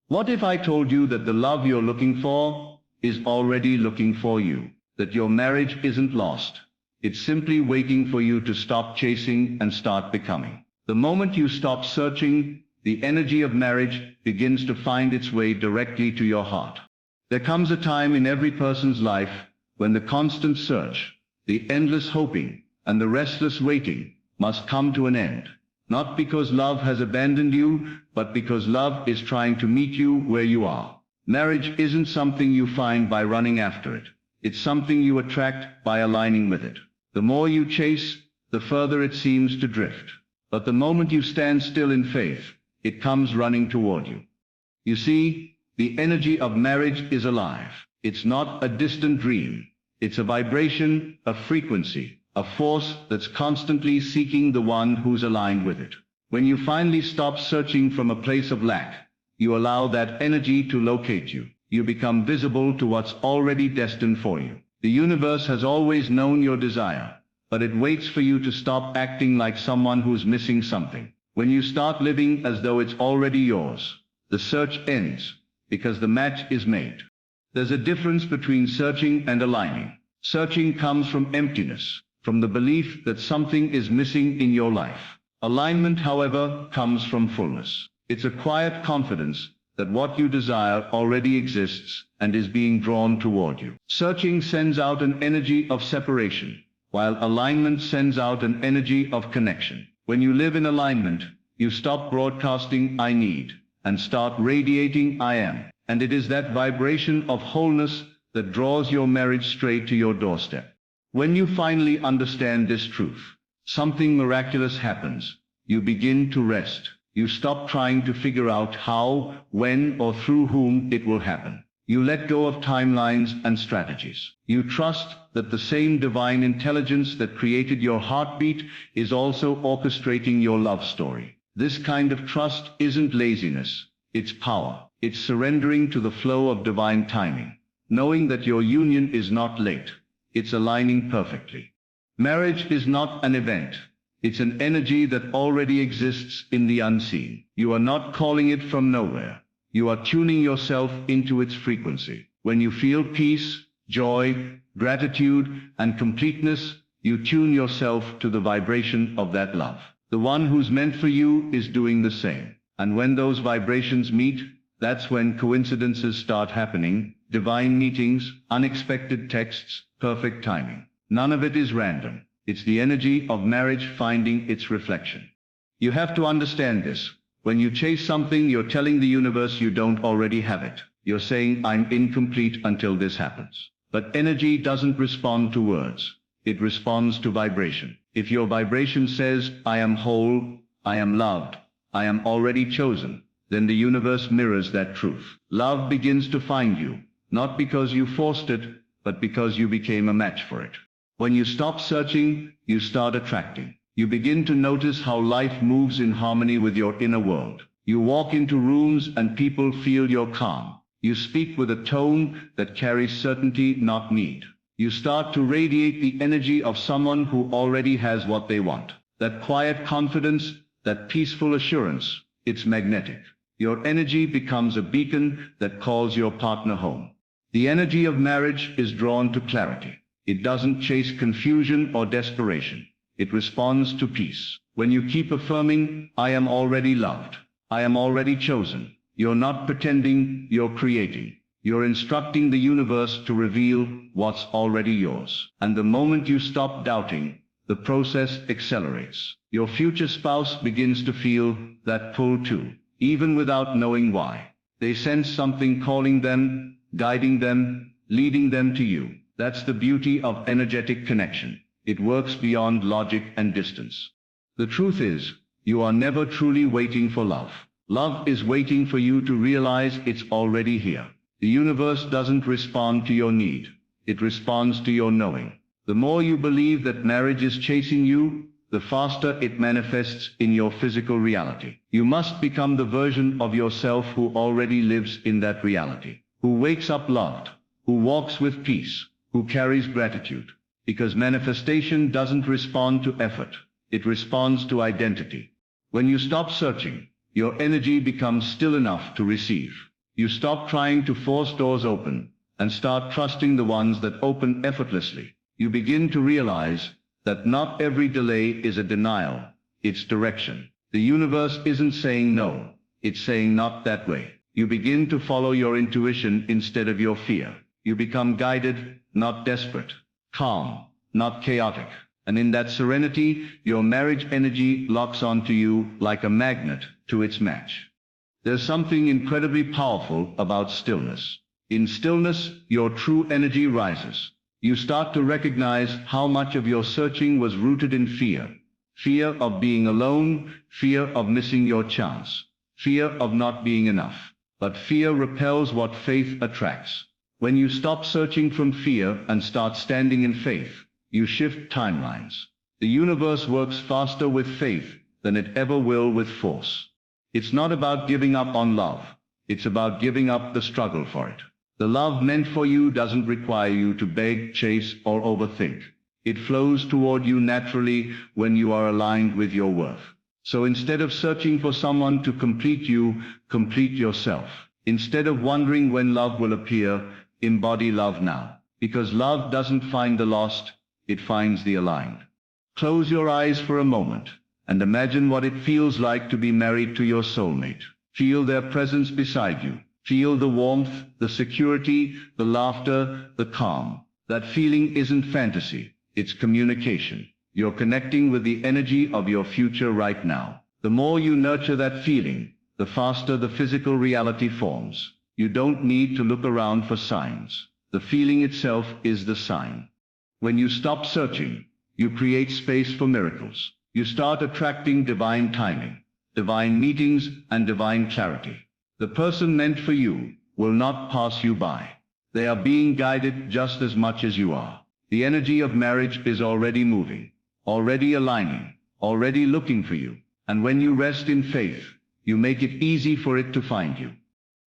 What if I told you that the love you're looking for is already looking for you? That your marriage isn't lost. It's simply waiting for you to stop chasing and start becoming. The moment you stop searching, the energy of marriage begins to find its way directly to your heart. There comes a time in every person's life when the constant search, the endless hoping, and the restless waiting must come to an end. Not because love has abandoned you, but because love is trying to meet you where you are. Marriage isn't something you find by running after it. It's something you attract by aligning with it. The more you chase, the further it seems to drift. But the moment you stand still in faith, it comes running toward you. You see, the energy of marriage is alive. It's not a distant dream. It's a vibration, a frequency, a force that's constantly seeking the one who's aligned with it. When you finally stop searching from a place of lack, you allow that energy to locate you. You become visible to what's already destined for you. The universe has always known your desire, but it waits for you to stop acting like someone who's missing something. When you start living as though it's already yours, the search ends, because the match is made. There's a difference between searching and aligning. Searching comes from emptiness, from the belief that something is missing in your life. Alignment, however, comes from fullness. It's a quiet confidence that what you desire already exists and is being drawn toward you. Searching sends out an energy of separation, while alignment sends out an energy of connection. When you live in alignment, you stop broadcasting "I need" and start radiating "I am." And it is that vibration of wholeness that draws your marriage straight to your doorstep. When you finally understand this truth, something miraculous happens. You begin to rest. You stop trying to figure out how, when, or through whom it will happen. You let go of timelines and strategies. You trust that the same divine intelligence that created your heartbeat is also orchestrating your love story. This kind of trust isn't laziness, it's power. It's surrendering to the flow of divine timing, knowing that your union is not late, it's aligning perfectly. Marriage is not an event. It's an energy that already exists in the unseen. You are not calling it from nowhere. You are tuning yourself into its frequency. When you feel peace, joy, gratitude, and completeness, you tune yourself to the vibration of that love. The one who's meant for you is doing the same. And when those vibrations meet, that's when coincidences start happening, divine meetings, unexpected texts, perfect timing. None of it is random. It's the energy of marriage finding its reflection. You have to understand this. When you chase something, you're telling the universe you don't already have it. You're saying, "I'm incomplete until this happens." But energy doesn't respond to words. It responds to vibration. If your vibration says, "I am whole, I am loved, I am already chosen," then the universe mirrors that truth. Love begins to find you, not because you forced it, but because you became a match for it. When you stop searching, you start attracting. You begin to notice how life moves in harmony with your inner world. You walk into rooms and people feel your calm. You speak with a tone that carries certainty, not need. You start to radiate the energy of someone who already has what they want. That quiet confidence, that peaceful assurance, it's magnetic. Your energy becomes a beacon that calls your partner home. The energy of marriage is drawn to clarity. It doesn't chase confusion or desperation. It responds to peace. When you keep affirming, "I am already loved, I am already chosen," you're not pretending, you're creating. You're instructing the universe to reveal what's already yours. And the moment you stop doubting, the process accelerates. Your future spouse begins to feel that pull too, even without knowing why. They sense something calling them, guiding them, leading them to you. That's the beauty of energetic connection. It works beyond logic and distance. The truth is, you are never truly waiting for love. Love is waiting for you to realize it's already here. The universe doesn't respond to your need. It responds to your knowing. The more you believe that marriage is chasing you, the faster it manifests in your physical reality. You must become the version of yourself who already lives in that reality, who wakes up loved, who walks with peace, who carries gratitude. Because manifestation doesn't respond to effort, it responds to identity. When you stop searching, your energy becomes still enough to receive. You stop trying to force doors open and start trusting the ones that open effortlessly. You begin to realize that not every delay is a denial, it's direction. The universe isn't saying no, it's saying not that way. You begin to follow your intuition instead of your fear. You become guided, not desperate, calm, not chaotic. And in that serenity, your marriage energy locks onto you like a magnet to its match. There's something incredibly powerful about stillness. In stillness, your true energy rises. You start to recognize how much of your searching was rooted in fear. Fear of being alone, fear of missing your chance, fear of not being enough. But fear repels what faith attracts. When you stop searching from fear and start standing in faith, you shift timelines. The universe works faster with faith than it ever will with force. It's not about giving up on love. It's about giving up the struggle for it. The love meant for you doesn't require you to beg, chase, or overthink. It flows toward you naturally when you are aligned with your worth. So instead of searching for someone to complete you, complete yourself. Instead of wondering when love will appear, embody love now. Because love doesn't find the lost, it finds the aligned. Close your eyes for a moment and imagine what it feels like to be married to your soulmate. Feel their presence beside you. Feel the warmth, the security, the laughter, the calm. That feeling isn't fantasy, it's communication. You're connecting with the energy of your future right now. The more you nurture that feeling, the faster the physical reality forms. You don't need to look around for signs. The feeling itself is the sign. When you stop searching, you create space for miracles. You start attracting divine timing, divine meetings, and divine clarity. The person meant for you will not pass you by. They are being guided just as much as you are. The energy of marriage is already moving, already aligning, already looking for you. And when you rest in faith, you make it easy for it to find you.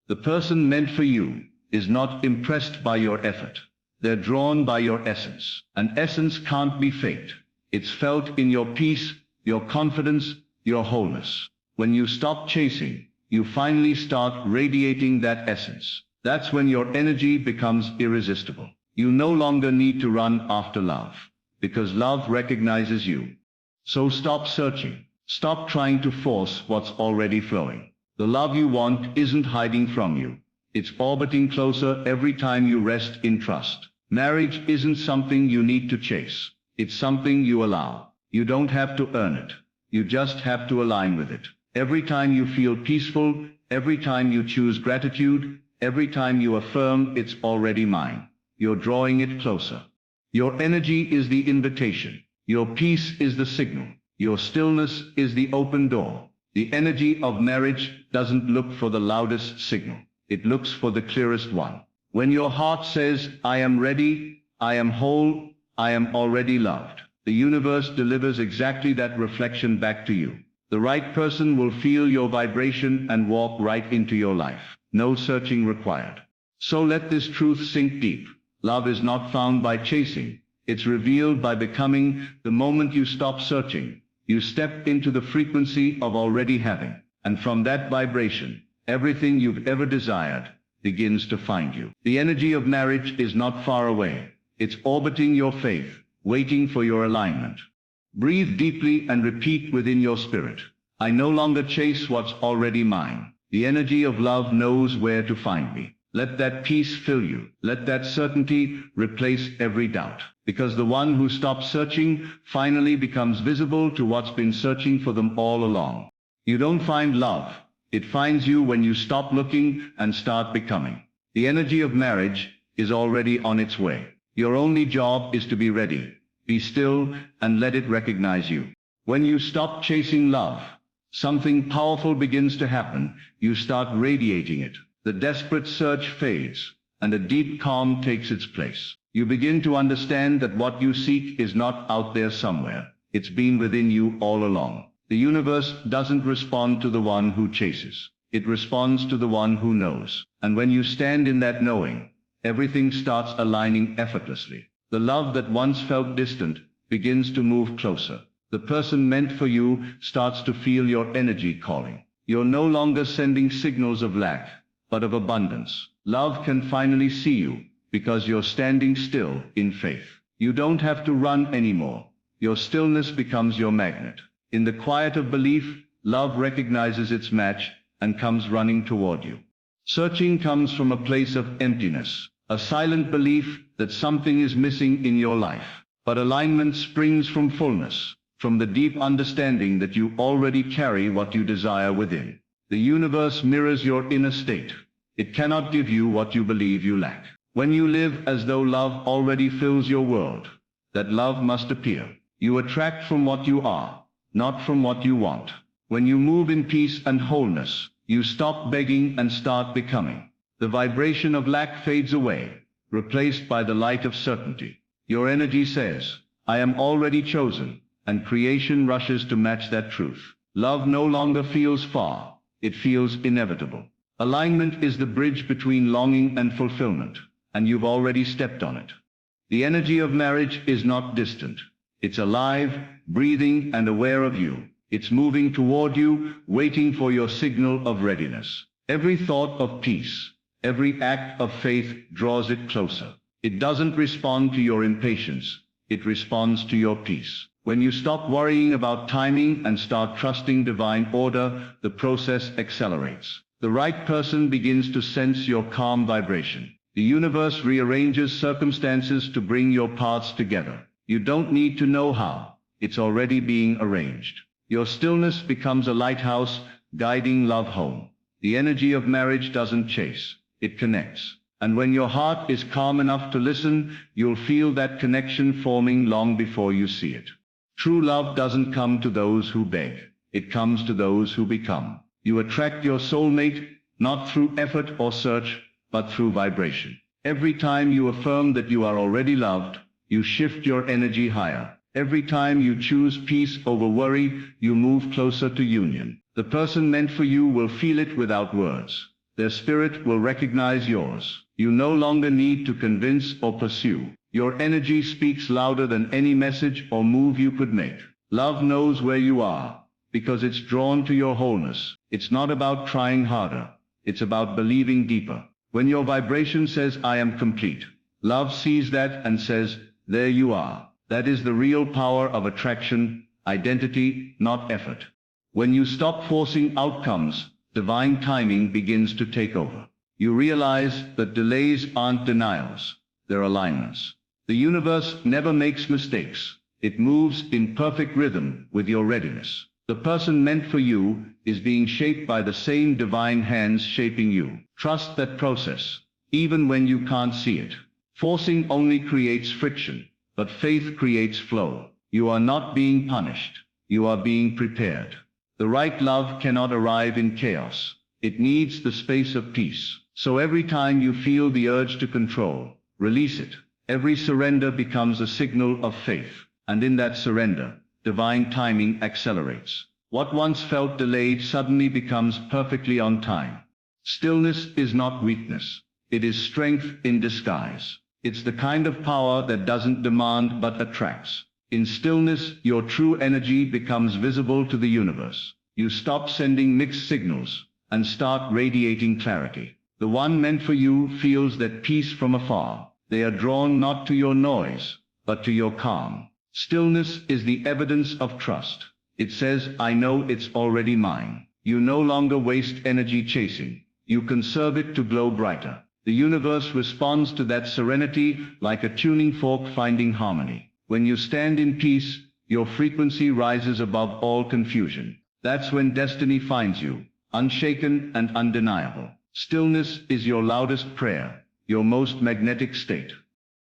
The person meant for you is not impressed by your effort. They're drawn by your essence. And essence can't be faked. It's felt in your peace, your confidence, your wholeness. When you stop chasing, you finally start radiating that essence. That's when your energy becomes irresistible. You no longer need to run after love, because love recognizes you. So stop searching. Stop trying to force what's already flowing. The love you want isn't hiding from you. It's orbiting closer every time you rest in trust. Marriage isn't something you need to chase. It's something you allow. You don't have to earn it. You just have to align with it. Every time you feel peaceful, every time you choose gratitude, every time you affirm it's already mine, you're drawing it closer. Your energy is the invitation. Your peace is the signal. Your stillness is the open door. The energy of marriage doesn't look for the loudest signal. It looks for the clearest one. When your heart says, I am ready, I am whole, I am already loved, the universe delivers exactly that reflection back to you. The right person will feel your vibration and walk right into your life. No searching required. So let this truth sink deep. Love is not found by chasing. It's revealed by becoming. The moment you stop searching, you step into the frequency of already having. And from that vibration, everything you've ever desired begins to find you. The energy of marriage is not far away. It's orbiting your faith, waiting for your alignment. Breathe deeply and repeat within your spirit. I no longer chase what's already mine. The energy of love knows where to find me. Let that peace fill you. Let that certainty replace every doubt. Because the one who stops searching finally becomes visible to what's been searching for them all along. You don't find love. It finds you when you stop looking and start becoming. The energy of marriage is already on its way. Your only job is to be ready. Be still and let it recognize you. When you stop chasing love, something powerful begins to happen. You start radiating it. The desperate search fades, and a deep calm takes its place. You begin to understand that what you seek is not out there somewhere. It's been within you all along. The universe doesn't respond to the one who chases. It responds to the one who knows. And when you stand in that knowing, everything starts aligning effortlessly. The love that once felt distant begins to move closer. The person meant for you starts to feel your energy calling. You're no longer sending signals of lack. but of abundance. Love can finally see you, because you're standing still in faith. You don't have to run anymore. Your stillness becomes your magnet. In the quiet of belief, love recognizes its match and comes running toward you. Searching comes from a place of emptiness, a silent belief that something is missing in your life. But alignment springs from fullness, from the deep understanding that you already carry what you desire within. The universe mirrors your inner state. It cannot give you what you believe you lack. When you live as though love already fills your world, that love must appear. You attract from what you are, not from what you want. When you move in peace and wholeness, you stop begging and start becoming. The vibration of lack fades away, replaced by the light of certainty. Your energy says, I am already chosen, and creation rushes to match that truth. Love no longer feels far, it feels inevitable. Alignment is the bridge between longing and fulfillment, and you've already stepped on it. The energy of marriage is not distant. It's alive, breathing, and aware of you. It's moving toward you, waiting for your signal of readiness. Every thought of peace, every act of faith draws it closer. It doesn't respond to your impatience, it responds to your peace. When you stop worrying about timing and start trusting divine order, the process accelerates. The right person begins to sense your calm vibration. The universe rearranges circumstances to bring your paths together. You don't need to know how. It's already being arranged. Your stillness becomes a lighthouse, guiding love home. The energy of marriage doesn't chase, it connects. And when your heart is calm enough to listen, you'll feel that connection forming long before you see it. True love doesn't come to those who beg. It comes to those who become. You attract your soulmate, not through effort or search, but through vibration. Every time you affirm that you are already loved, you shift your energy higher. Every time you choose peace over worry, you move closer to union. The person meant for you will feel it without words. Their spirit will recognize yours. You no longer need to convince or pursue. Your energy speaks louder than any message or move you could make. Love knows where you are, because it's drawn to your wholeness. It's not about trying harder. It's about believing deeper. When your vibration says, I am complete, love sees that and says, there you are. That is the real power of attraction, identity, not effort. When you stop forcing outcomes, divine timing begins to take over. You realize that delays aren't denials, they're alignments. The universe never makes mistakes. It moves in perfect rhythm with your readiness. The person meant for you is being shaped by the same divine hands shaping you. Trust that process, even when you can't see it. Forcing only creates friction, but faith creates flow. You are not being punished. You are being prepared. The right love cannot arrive in chaos. It needs the space of peace. So every time you feel the urge to control, release it. Every surrender becomes a signal of faith. And in that surrender, divine timing accelerates. What once felt delayed suddenly becomes perfectly on time. Stillness is not weakness. It is strength in disguise. It's the kind of power that doesn't demand but attracts. In stillness, your true energy becomes visible to the universe. You stop sending mixed signals and start radiating clarity. The one meant for you feels that peace from afar. They are drawn not to your noise, but to your calm. Stillness is the evidence of trust. It says, I know it's already mine. You no longer waste energy chasing. You conserve it to glow brighter. The universe responds to that serenity like a tuning fork finding harmony. When you stand in peace, your frequency rises above all confusion. That's when destiny finds you, unshaken and undeniable. Stillness is your loudest prayer, your most magnetic state.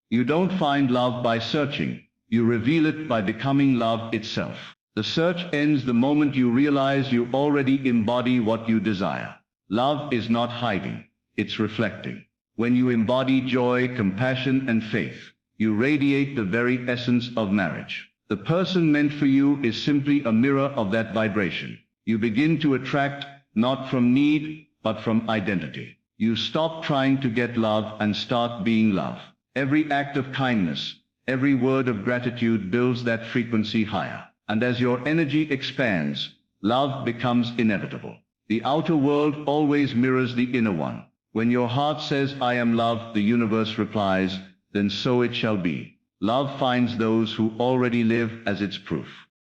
You don't find love by searching. You reveal it by becoming love itself. The search ends the moment you realize you already embody what you desire. Love is not hiding, it's reflecting. When you embody joy, compassion, and faith, you radiate the very essence of marriage. The person meant for you is simply a mirror of that vibration. You begin to attract, not from need, but from identity. You stop trying to get love and start being love. Every act of kindness, every word of gratitude builds that frequency higher. And as your energy expands, love becomes inevitable. The outer world always mirrors the inner one. When your heart says, I am loved, the universe replies, then so it shall be. Love finds those who already live as its proof.